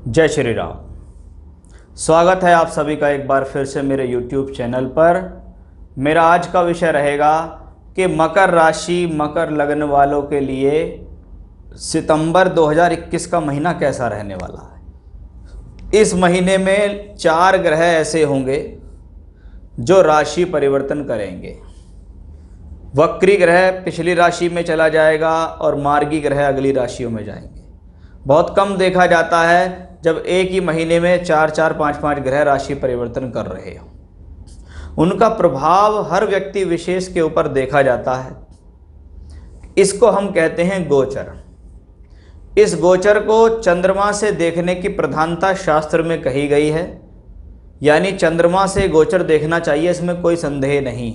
जय श्री राम। स्वागत है आप सभी का एक बार फिर से मेरे YouTube चैनल पर। मेरा आज का विषय रहेगा कि मकर राशि मकर लग्न वालों के लिए सितंबर 2021 का महीना कैसा रहने वाला है। इस महीने में 4 ग्रह ऐसे होंगे जो राशि परिवर्तन करेंगे। वक्री ग्रह पिछली राशि में चला जाएगा और मार्गी ग्रह अगली राशियों में जाएंगे। बहुत कम देखा जाता है जब एक ही महीने में 4-4, 5-5 ग्रह राशि परिवर्तन कर रहे हो। उनका प्रभाव हर व्यक्ति विशेष के ऊपर देखा जाता है। इसको हम कहते हैं गोचर। इस गोचर को चंद्रमा से देखने की प्रधानता शास्त्र में कही गई है, यानी चंद्रमा से गोचर देखना चाहिए, इसमें कोई संदेह नहीं।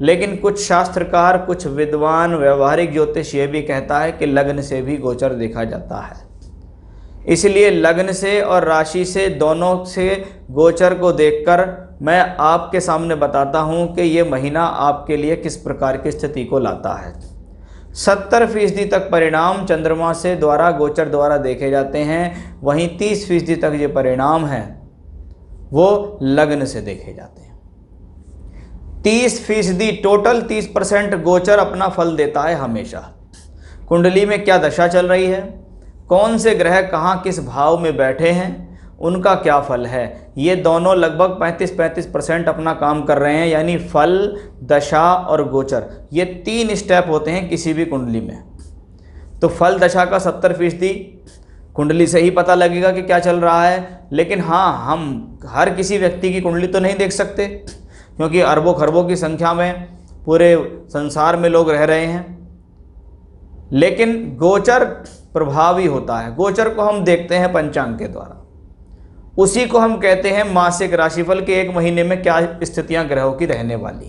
लेकिन कुछ शास्त्रकार, कुछ विद्वान, व्यवहारिक ज्योतिष ये भी कहता है कि लग्न से भी गोचर देखा जाता है। इसलिए लग्न से और राशि से, दोनों से गोचर को देखकर मैं आपके सामने बताता हूं कि ये महीना आपके लिए किस प्रकार की स्थिति को लाता है। 70% तक परिणाम चंद्रमा से द्वारा गोचर द्वारा देखे जाते हैं, वहीं 30% तक ये परिणाम हैं वो लग्न से देखे जाते हैं। 30% टोटल 30% गोचर अपना फल देता है हमेशा। कुंडली में क्या दशा चल रही है, कौन से ग्रह कहाँ किस भाव में बैठे हैं, उनका क्या फल है, ये दोनों लगभग 35% अपना काम कर रहे हैं। यानी फल, दशा और गोचर, ये 3 स्टेप होते हैं किसी भी कुंडली में। तो फल दशा का 70% कुंडली से ही पता लगेगा कि क्या चल रहा है। लेकिन हाँ, हम हर किसी व्यक्ति की कुंडली तो नहीं देख सकते, क्योंकि अरबों खरबों की संख्या में पूरे संसार में लोग रह रहे हैं। लेकिन गोचर प्रभावी होता है। गोचर को हम देखते हैं पंचांग के द्वारा, उसी को हम कहते हैं मासिक राशिफल के एक महीने में क्या स्थितियां ग्रहों की रहने वाली।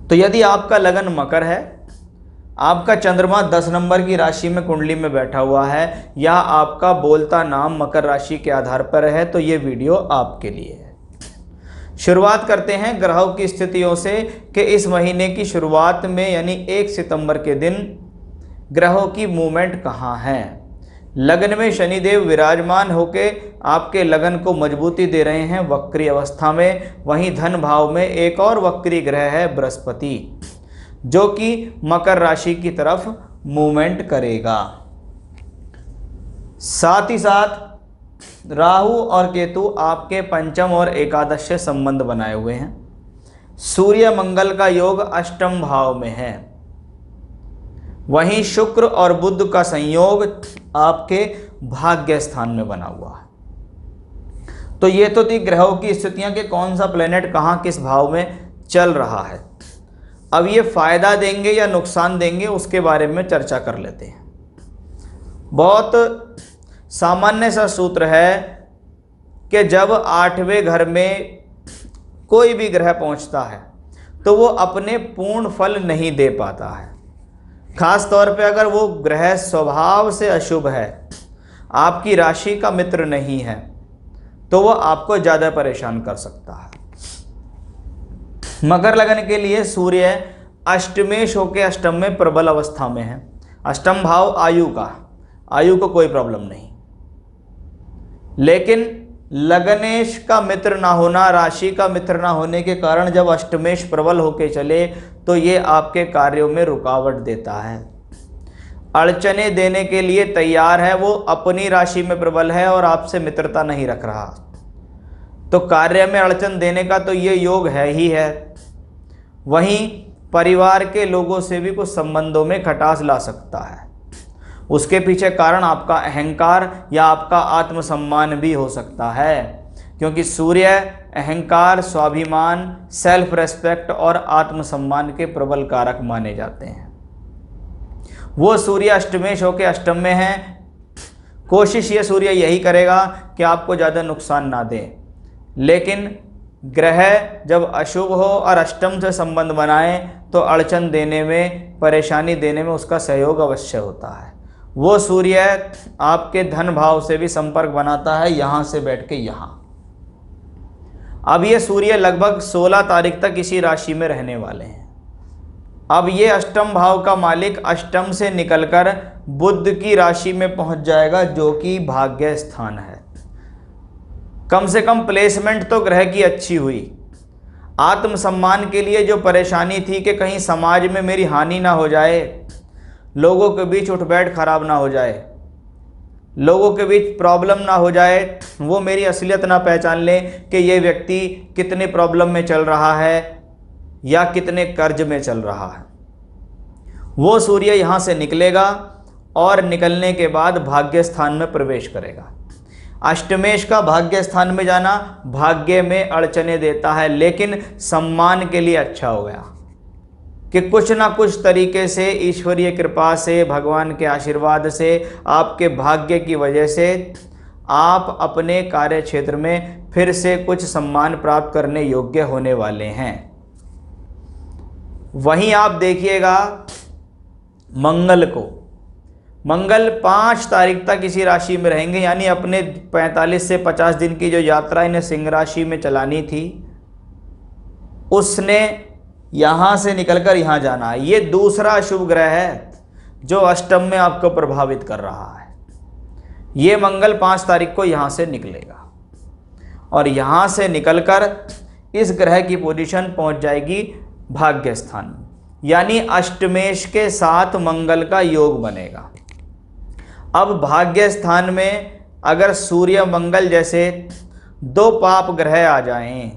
तो यदि आपका लगन मकर है, आपका चंद्रमा 10 नंबर की राशि में कुंडली में बैठा हुआ है, या आपका बोलता नाम मकर राशि के आधार पर है, तो ये वीडियो आपके लिए है। शुरुआत करते हैं ग्रहों की स्थितियों से कि इस महीने की शुरुआत में यानी 1 सितंबर के दिन ग्रहों की मूवमेंट कहाँ है। लगन में शनिदेव विराजमान होके आपके लगन को मजबूती दे रहे हैं वक्री अवस्था में। वहीं धन भाव में एक और वक्री ग्रह है बृहस्पति, जो कि मकर राशि की तरफ मूवमेंट करेगा। साथ ही साथ राहु और केतु आपके पंचम और एकादश से संबंध बनाए हुए हैं। सूर्य मंगल का योग अष्टम भाव में है। वहीं शुक्र और बुध का संयोग आपके भाग्य स्थान में बना हुआ है। तो ये तो थी ग्रहों की स्थितियां कि कौन सा प्लेनेट कहाँ किस भाव में चल रहा है। अब ये फायदा देंगे या नुकसान देंगे, उसके बारे में चर्चा कर लेते हैं। बहुत सामान्य सा सूत्र है कि जब 8वें घर में कोई भी ग्रह पहुंचता है तो वो अपने पूर्ण फल नहीं दे पाता है। खास तौर पे अगर वो ग्रह स्वभाव से अशुभ है, आपकी राशि का मित्र नहीं है, तो वो आपको ज़्यादा परेशान कर सकता है। मकर लगन के लिए सूर्य अष्टमेश होकर अष्टम में प्रबल अवस्था में है। अष्टम भाव आयु का, आयु को कोई प्रॉब्लम नहीं। लेकिन लगनेश का मित्र ना होना, राशि का मित्र ना होने के कारण जब अष्टमेश प्रबल होके चले तो ये आपके कार्यों में रुकावट देता है, अड़चने देने के लिए तैयार है। वो अपनी राशि में प्रबल है और आपसे मित्रता नहीं रख रहा, तो कार्य में अड़चन देने का तो ये योग है ही है। वहीं परिवार के लोगों से भी कुछ संबंधों में खटास ला सकता है। उसके पीछे कारण आपका अहंकार या आपका आत्मसम्मान भी हो सकता है, क्योंकि सूर्य अहंकार, स्वाभिमान, सेल्फ रेस्पेक्ट और आत्मसम्मान के प्रबल कारक माने जाते हैं। वो सूर्य अष्टमेश होकर अष्टम में है। कोशिश ये सूर्य यही करेगा कि आपको ज़्यादा नुकसान ना दे। लेकिन ग्रह जब अशुभ हो और अष्टम से संबंध बनाए तो अड़चन देने में, परेशानी देने में उसका सहयोग अवश्य होता है। वो सूर्य आपके धन भाव से भी संपर्क बनाता है, यहाँ से बैठ के यहाँ। अब ये सूर्य लगभग 16 तारीख तक इसी राशि में रहने वाले हैं। अब ये अष्टम भाव का मालिक अष्टम से निकलकर बुध की राशि में पहुंच जाएगा जो कि भाग्य स्थान है। कम से कम प्लेसमेंट तो ग्रह की अच्छी हुई। आत्मसम्मान के लिए जो परेशानी थी कि कहीं समाज में मेरी हानि ना हो जाए, लोगों के बीच उठ बैठ खराब ना हो जाए, लोगों के बीच प्रॉब्लम ना हो जाए, वो मेरी असलियत ना पहचान लें कि ये व्यक्ति कितने प्रॉब्लम में चल रहा है या कितने कर्ज में चल रहा है, वो सूर्य यहाँ से निकलेगा और निकलने के बाद भाग्य स्थान में प्रवेश करेगा। अष्टमेश का भाग्य स्थान में जाना भाग्य में अड़चने देता है, लेकिन सम्मान के लिए अच्छा हो गया कि कुछ ना कुछ तरीके से ईश्वरीय कृपा से, भगवान के आशीर्वाद से, आपके भाग्य की वजह से आप अपने कार्य क्षेत्र में फिर से कुछ सम्मान प्राप्त करने योग्य होने वाले हैं। वहीं आप देखिएगा मंगल को, मंगल 5 तारीख तक इसी राशि में रहेंगे, यानी अपने 45 से 50 दिन की जो यात्रा इन्हें सिंह राशि में चलानी थी उसने यहाँ से निकलकर यहाँ जाना है। ये दूसरा शुभ ग्रह है जो अष्टम में आपको प्रभावित कर रहा है। ये मंगल 5 तारीख को यहाँ से निकलेगा और यहाँ से निकलकर इस ग्रह की पोजीशन पहुँच जाएगी भाग्य स्थान में, यानी अष्टमेश के साथ मंगल का योग बनेगा। अब भाग्य स्थान में अगर सूर्य मंगल जैसे 2 पाप ग्रह आ जाएं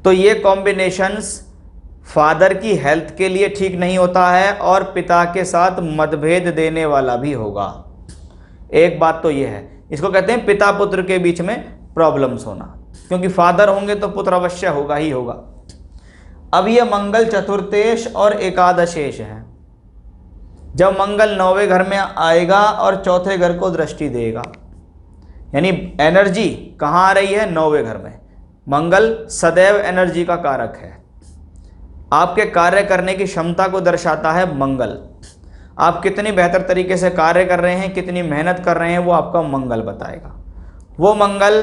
तो ये कॉम्बिनेशंस फादर की हेल्थ के लिए ठीक नहीं होता है और पिता के साथ मतभेद देने वाला भी होगा। एक बात तो ये है, इसको कहते हैं पिता पुत्र के बीच में प्रॉब्लम्स होना, क्योंकि फादर होंगे तो पुत्र अवश्य होगा ही होगा। अब ये मंगल चतुर्थेश और एकादशेश है। जब मंगल 9वें घर में आएगा और चौथे घर को दृष्टि देगा, यानी एनर्जी कहाँ आ रही है? 9वें घर में। मंगल सदैव एनर्जी का कारक है, आपके कार्य करने की क्षमता को दर्शाता है मंगल। आप कितनी बेहतर तरीके से कार्य कर रहे हैं, कितनी मेहनत कर रहे हैं, वो आपका मंगल बताएगा। वो मंगल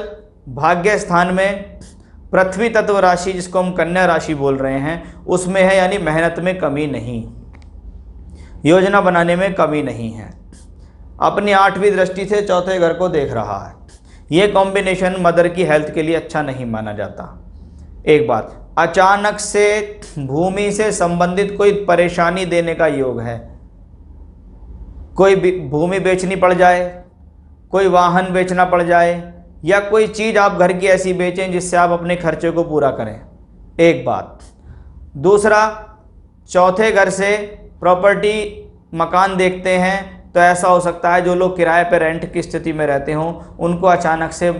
भाग्य स्थान में पृथ्वी तत्व राशि, जिसको हम कन्या राशि बोल रहे हैं, उसमें है, यानी मेहनत में कमी नहीं, योजना बनाने में कमी नहीं है। अपनी 8वीं दृष्टि से चौथे घर को देख रहा है। ये कॉम्बिनेशन मदर की हेल्थ के लिए अच्छा नहीं माना जाता। एक बात, अचानक से भूमि से संबंधित कोई परेशानी देने का योग है। कोई भूमि बेचनी पड़ जाए, कोई वाहन बेचना पड़ जाए, या कोई चीज़ आप घर की ऐसी बेचें जिससे आप अपने खर्चे को पूरा करें। एक बात। दूसरा, चौथे घर से प्रॉपर्टी मकान देखते हैं तो ऐसा हो सकता है जो लोग किराए पर रेंट की स्थिति में रहते हों, उनको अचानक से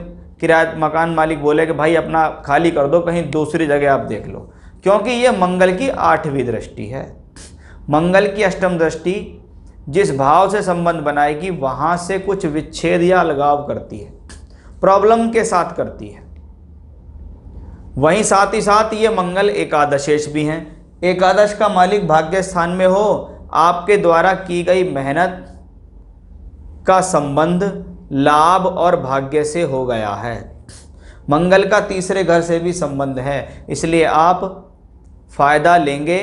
किराया मकान मालिक बोले कि भाई अपना खाली कर दो, कहीं दूसरी जगह आप देख लो, क्योंकि ये मंगल की 8वीं दृष्टि है। मंगल की अष्टम दृष्टि जिस भाव से संबंध बनाएगी वहाँ से कुछ विच्छेद या अलगाव करती है, प्रॉब्लम के साथ करती है। वहीं साथ ही साथ ये मंगल एकादशेश भी हैं। एकादश का मालिक भाग्य स्थान में हो, आपके द्वारा की गई मेहनत का संबंध लाभ और भाग्य से हो गया है। मंगल का तीसरे घर से भी संबंध है, इसलिए आप फायदा लेंगे,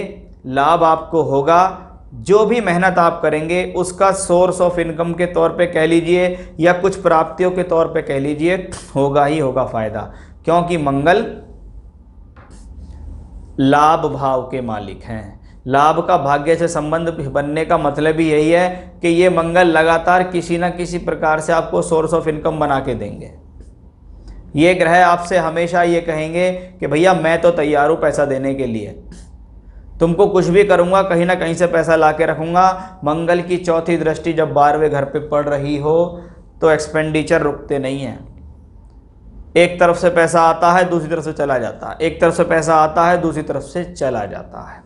लाभ आपको होगा। जो भी मेहनत आप करेंगे उसका सोर्स ऑफ इनकम के तौर पे कह लीजिए या कुछ प्राप्तियों के तौर पे कह लीजिए, होगा ही होगा फायदा, क्योंकि मंगल लाभ भाव के मालिक हैं। लाभ का भाग्य से संबंध बनने का मतलब ही यही है कि ये मंगल लगातार किसी न किसी प्रकार से आपको सोर्स ऑफ इनकम बना के देंगे। ये ग्रह आपसे हमेशा ये कहेंगे कि भैया मैं तो तैयार हूँ पैसा देने के लिए, तुमको कुछ भी करूँगा, कहीं ना कहीं से पैसा ला के रखूँगा। मंगल की चौथी दृष्टि जब 12वें घर पे पड़ रही हो तो एक्सपेंडिचर रुकते नहीं हैं। एक तरफ से पैसा आता है, दूसरी तरफ से चला जाता है, एक तरफ से पैसा आता है, दूसरी तरफ से चला जाता है।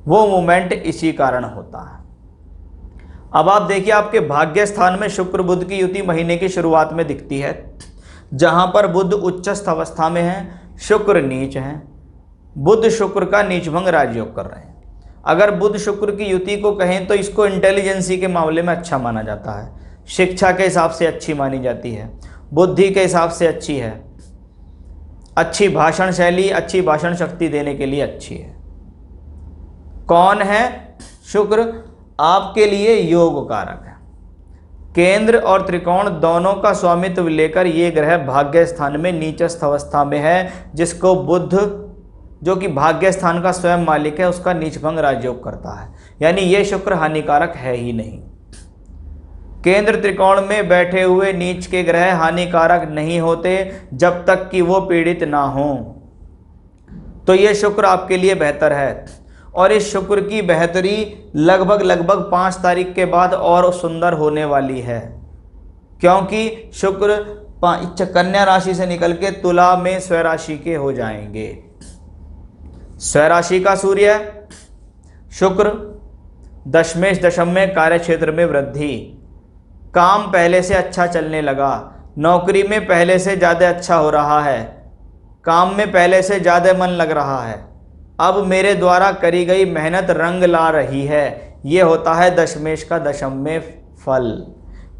वो मूवमेंट इसी कारण होता है। अब आप देखिए, आपके भाग्य स्थान में शुक्र बुध की युति महीने की शुरुआत में दिखती है, जहां पर बुध उच्चस्थ अवस्था में है, शुक्र नीच है। बुध शुक्र का नीचभंग राजयोग कर रहे हैं। अगर बुध शुक्र की युति को कहें तो इसको इंटेलिजेंसी के मामले में अच्छा माना जाता है, शिक्षा के हिसाब से अच्छी मानी जाती है, बुद्धि के हिसाब से अच्छी है, अच्छी भाषण शैली, अच्छी भाषण शक्ति देने के लिए अच्छी है। कौन है? शुक्र। आपके लिए योग कारक है। केंद्र और त्रिकोण दोनों का स्वामित्व लेकर ये ग्रह भाग्य स्थान में नीचस्थ अवस्था में है, जिसको बुध जो कि भाग्य स्थान का स्वयं मालिक है उसका नीचभंग राजयोग करता है। यानी ये शुक्र हानिकारक है ही नहीं। केंद्र त्रिकोण में बैठे हुए नीच के ग्रह हानिकारक नहीं होते जब तक कि वो पीड़ित ना हो। तो ये शुक्र आपके लिए बेहतर है, और इस शुक्र की बेहतरी लगभग 5 तारीख के बाद और सुंदर होने वाली है, क्योंकि शुक्र कन्या राशि से निकल के तुला में स्वराशि के हो जाएंगे। स्वराशि का सूर्य शुक्र दशमेश दशम में कार्य क्षेत्र में वृद्धि, काम पहले से अच्छा चलने लगा, नौकरी में पहले से ज़्यादा अच्छा हो रहा है, काम में पहले से ज़्यादा मन लग रहा है, अब मेरे द्वारा करी गई मेहनत रंग ला रही है। ये होता है दशमेश का दशम में फल।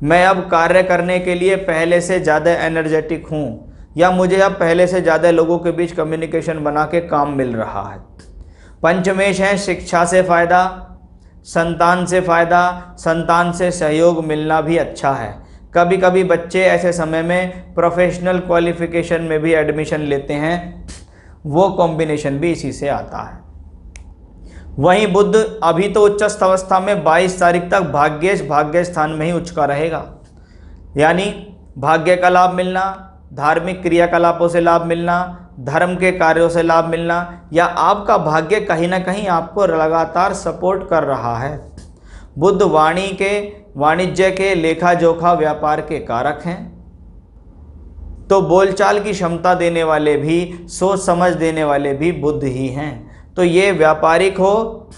मैं अब कार्य करने के लिए पहले से ज़्यादा एनर्जेटिक हूँ, या मुझे अब पहले से ज़्यादा लोगों के बीच कम्युनिकेशन बना के काम मिल रहा है। पंचमेश है शिक्षा से फ़ायदा, संतान से फ़ायदा, संतान से सहयोग मिलना भी अच्छा है। कभी कभी बच्चे ऐसे समय में प्रोफेशनल क्वालिफिकेशन में भी एडमिशन लेते हैं, वो कॉम्बिनेशन भी इसी से आता है। वहीं बुध अभी तो उच्चस्थ अवस्था में 22 तारीख तक भाग्य स्थान में ही उच्च का रहेगा, यानी भाग्य का लाभ मिलना, धार्मिक क्रियाकलापों से लाभ मिलना, धर्म के कार्यों से लाभ मिलना, या आपका भाग्य कहीं ना कहीं आपको लगातार सपोर्ट कर रहा है। बुध वाणिज्य के, लेखा जोखा, व्यापार के कारक हैं, तो बोलचाल की क्षमता देने वाले भी, सोच समझ देने वाले भी बुध ही हैं। तो ये व्यापारिक हो,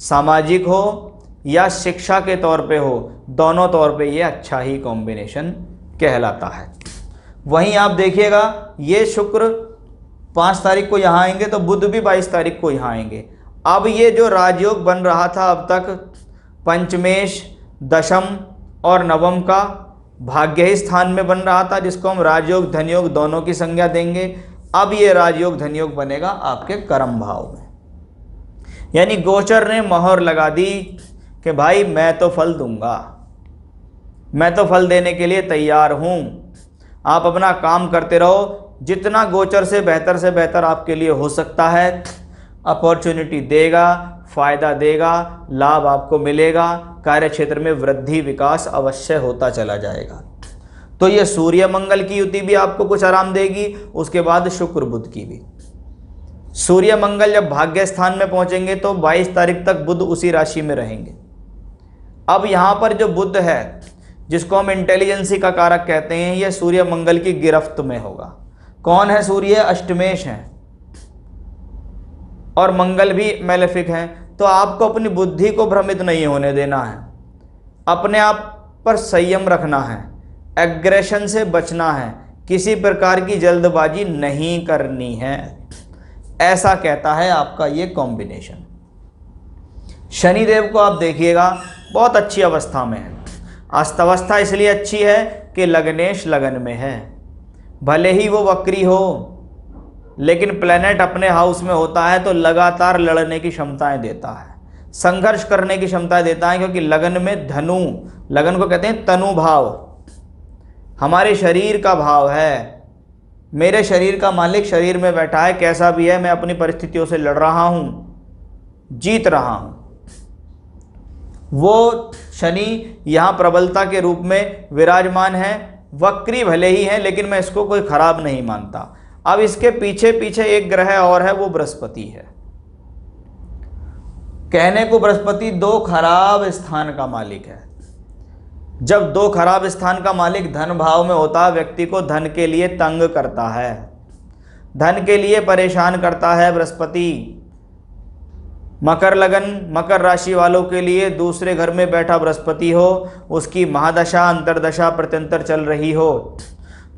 सामाजिक हो, या शिक्षा के तौर पे हो, दोनों तौर पे ये अच्छा ही कॉम्बिनेशन कहलाता है। वहीं आप देखिएगा ये शुक्र 5 तारीख को यहाँ आएंगे तो बुध भी 22 तारीख को यहाँ आएंगे। अब ये जो राजयोग बन रहा था अब तक पंचमेश, दशम और नवम का भाग्य ही स्थान में बन रहा था, जिसको हम राजयोग धनयोग दोनों की संज्ञा देंगे। अब ये राजयोग धनयोग बनेगा आपके कर्म भाव में, यानी गोचर ने मोहर लगा दी कि भाई मैं तो फल दूंगा, मैं तो फल देने के लिए तैयार हूँ, आप अपना काम करते रहो। जितना गोचर से बेहतर आपके लिए हो सकता है अपॉर्चुनिटी देगा, फायदा देगा, लाभ आपको मिलेगा, कार्य क्षेत्र में वृद्धि विकास अवश्य होता चला जाएगा। तो ये सूर्य मंगल की युति भी आपको कुछ आराम देगी, उसके बाद शुक्र बुध की भी। सूर्य मंगल जब भाग्य स्थान में पहुंचेंगे तो 22 तारीख तक बुध उसी राशि में रहेंगे। अब यहाँ पर जो बुध है जिसको हम इंटेलिजेंसी का कारक कहते हैं, यह सूर्य मंगल की गिरफ्त में होगा। कौन है सूर्य? अष्टमेश है, और मंगल भी मैलेफिक है। तो आपको अपनी बुद्धि को भ्रमित नहीं होने देना है, अपने आप पर संयम रखना है, एग्रेशन से बचना है, किसी प्रकार की जल्दबाजी नहीं करनी है, ऐसा कहता है आपका ये कॉम्बिनेशन। शनिदेव को आप देखिएगा बहुत अच्छी अवस्था में है। अस्तवस्था इसलिए अच्छी है कि लग्नेश लगन में है, भले ही वो वक्री हो, लेकिन प्लेनेट अपने हाउस में होता है तो लगातार लड़ने की क्षमताएं देता है, संघर्ष करने की क्षमताएं देता है, क्योंकि लगन में धनु, लगन को कहते हैं तनु भाव, हमारे शरीर का भाव है। मेरे शरीर का मालिक शरीर में बैठा है, कैसा भी है मैं अपनी परिस्थितियों से लड़ रहा हूं, जीत रहा हूं। वो शनि यहाँ प्रबलता के रूप में विराजमान है, वक्री भले ही है लेकिन मैं इसको कोई खराब नहीं मानता। अब इसके पीछे पीछे एक ग्रह और है, वो बृहस्पति है। कहने को बृहस्पति 2 खराब स्थान का मालिक है। जब 2 खराब स्थान का मालिक धन भाव में होता है, व्यक्ति को धन के लिए तंग करता है, धन के लिए परेशान करता है बृहस्पति। मकर लगन, मकर राशि वालों के लिए दूसरे घर में बैठा बृहस्पति हो, उसकी महादशा अंतरदशा प्रत्यंतर चल रही हो,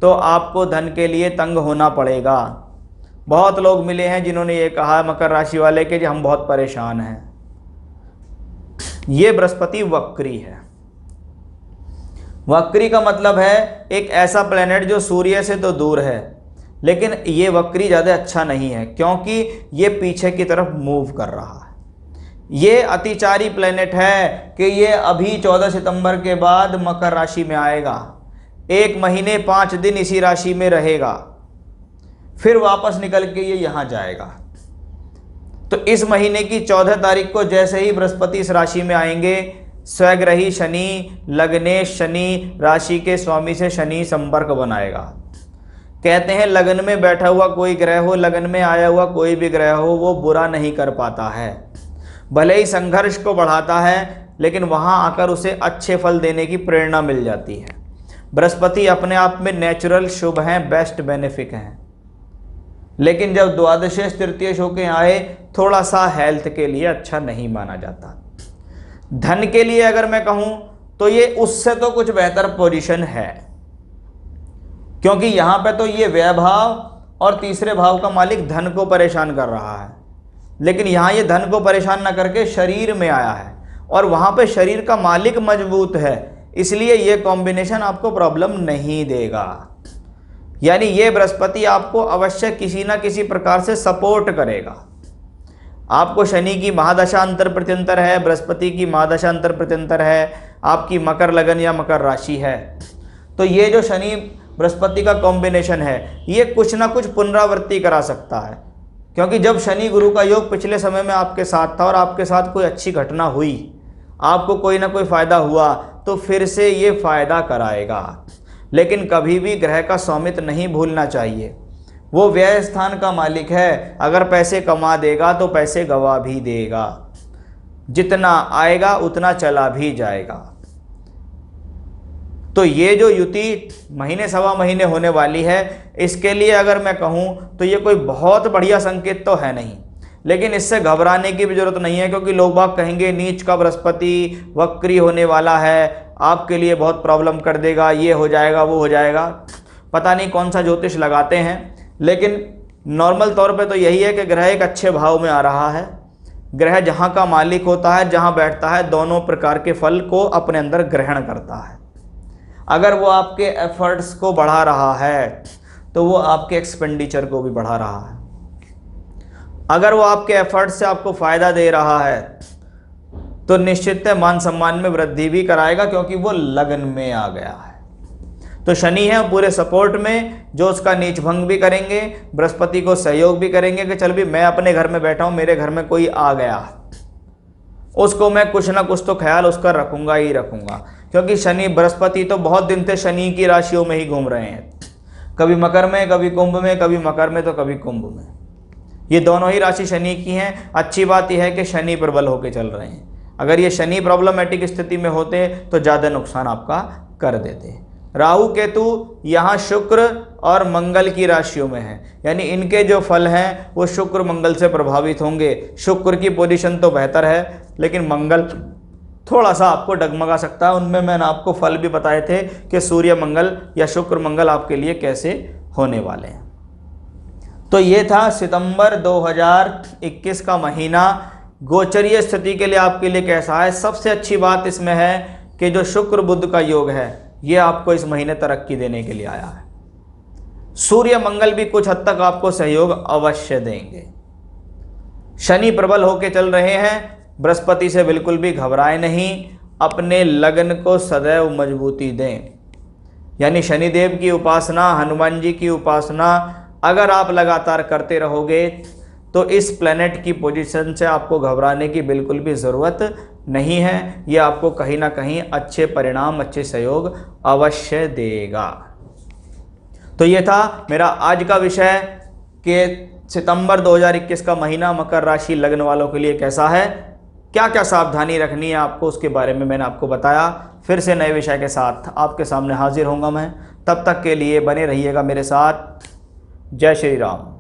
तो आपको धन के लिए तंग होना पड़ेगा। बहुत लोग मिले हैं जिन्होंने ये कहा मकर राशि वाले के हम बहुत परेशान हैं। ये बृहस्पति वक्री है। वक्री का मतलब है एक ऐसा प्लेनेट जो सूर्य से तो दूर है, लेकिन ये वक्री ज़्यादा अच्छा नहीं है, क्योंकि ये पीछे की तरफ मूव कर रहा है। ये अतिचारी प्लेनेट है कि ये अभी 14 सितंबर के बाद मकर राशि में आएगा, 1 महीने 5 दिन इसी राशि में रहेगा, फिर वापस निकल के ये यहाँ जाएगा। तो इस महीने की 14 तारीख को जैसे ही बृहस्पति इस राशि में आएंगे, स्वग्रही शनि, लग्नेश शनि, राशि के स्वामी से शनि संपर्क बनाएगा। कहते हैं लगन में बैठा हुआ कोई ग्रह हो, लगन में आया हुआ कोई भी ग्रह हो, वो बुरा नहीं कर पाता है। भले ही संघर्ष को बढ़ाता है, लेकिन वहाँ आकर उसे अच्छे फल देने की प्रेरणा मिल जाती है। बृहस्पति अपने आप में नेचुरल शुभ हैं, बेस्ट बेनिफिक हैं, लेकिन जब द्वादशेश तृतीयेश होके आए, थोड़ा सा हेल्थ के लिए अच्छा नहीं माना जाता। धन के लिए अगर मैं कहूँ तो ये उससे तो कुछ बेहतर पोजीशन है, क्योंकि यहाँ पे तो ये व्यय भाव और तीसरे भाव का मालिक धन को परेशान कर रहा है, लेकिन यहाँ ये धन को परेशान न करके शरीर में आया है, और वहाँ पे शरीर का मालिक मजबूत है, इसलिए ये कॉम्बिनेशन आपको प्रॉब्लम नहीं देगा। यानी ये बृहस्पति आपको अवश्य किसी ना किसी प्रकार से सपोर्ट करेगा। आपको शनि की महादशा अंतर प्रत्यंतर है, बृहस्पति की महादशा अंतर प्रत्यंतर है, आपकी मकर लगन या मकर राशि है, तो ये जो शनि बृहस्पति का कॉम्बिनेशन है, ये कुछ ना कुछ पुनरावृत्ति करा सकता है। क्योंकि जब शनि गुरु का योग पिछले समय में आपके साथ था और आपके साथ कोई अच्छी घटना हुई, आपको कोई ना कोई फायदा हुआ, तो फिर से ये फायदा कराएगा। लेकिन कभी भी ग्रह का स्वामित्व नहीं भूलना चाहिए। वो व्यय स्थान का मालिक है, अगर पैसे कमा देगा तो पैसे गवा भी देगा, जितना आएगा उतना चला भी जाएगा। तो ये जो युति महीने सवा महीने होने वाली है, इसके लिए अगर मैं कहूँ तो ये कोई बहुत बढ़िया संकेत तो है नहीं, लेकिन इससे घबराने की भी जरूरत नहीं है, क्योंकि लोग बाग कहेंगे नीच का बृहस्पति वक्री होने वाला है, आपके लिए बहुत प्रॉब्लम कर देगा, ये हो जाएगा वो हो जाएगा। पता नहीं कौन सा ज्योतिष लगाते हैं, लेकिन नॉर्मल तौर पे तो यही है कि ग्रह एक अच्छे भाव में आ रहा है। ग्रह जहाँ का मालिक होता है, जहाँ बैठता है, दोनों प्रकार के फल को अपने अंदर ग्रहण करता है। अगर वो आपके एफर्ट्स को बढ़ा रहा है तो वो आपके एक्सपेंडिचर को भी बढ़ा रहा है। अगर वो आपके एफर्ट्स से आपको फ़ायदा दे रहा है तो निश्चित है मान सम्मान में वृद्धि भी कराएगा, क्योंकि वो लगन में आ गया है। तो शनि है पूरे सपोर्ट में, जो उसका नीच भंग भी करेंगे, बृहस्पति को सहयोग भी करेंगे कि चल भी मैं अपने घर में बैठा हूँ, मेरे घर में कोई आ गया, उसको मैं कुछ ना कुछ तो ख्याल उसका रखूँगा ही रखूँगा। क्योंकि शनि बृहस्पति तो बहुत दिन से शनि की राशियों में ही घूम रहे हैं, कभी मकर में, कभी कुंभ में, कभी मकर में तो कभी कुंभ में। ये दोनों ही राशि शनि की हैं। अच्छी बात यह है कि शनि प्रबल होकर चल रहे हैं। अगर ये शनि प्रॉब्लमेटिक स्थिति में होते तो ज़्यादा नुकसान आपका कर देते। राहु केतु यहाँ शुक्र और मंगल की राशियों में है, यानी इनके जो फल हैं वो शुक्र मंगल से प्रभावित होंगे। शुक्र की पोजीशन तो बेहतर है, लेकिन मंगल थोड़ा सा आपको डगमगा सकता है। उनमें मैंने आपको फल भी बताए थे कि सूर्य मंगल या शुक्र मंगल आपके लिए कैसे होने वाले हैं। तो ये था सितंबर 2021 का महीना गोचरीय स्थिति के लिए आपके लिए कैसा है। सबसे अच्छी बात इसमें है कि जो शुक्र बुध का योग है ये आपको इस महीने तरक्की देने के लिए आया है। सूर्य मंगल भी कुछ हद तक आपको सहयोग अवश्य देंगे। शनि प्रबल होके चल रहे हैं। बृहस्पति से बिल्कुल भी घबराए नहीं, अपने लगन को सदैव मजबूती दें। यानी शनिदेव की उपासना, हनुमान जी की उपासना अगर आप लगातार करते रहोगे तो इस प्लैनेट की पोजीशन से आपको घबराने की बिल्कुल भी ज़रूरत नहीं है। ये आपको कहीं ना कहीं अच्छे परिणाम, अच्छे सहयोग अवश्य देगा। तो ये था मेरा आज का विषय कि सितंबर 2021 का महीना मकर राशि लगन वालों के लिए कैसा है, क्या क्या सावधानी रखनी है आपको, उसके बारे में मैंने आपको बताया। फिर से नए विषय के साथ आपके सामने हाजिर होऊंगा मैं। तब तक के लिए बने रहिएगा मेरे साथ। जय श्री राम।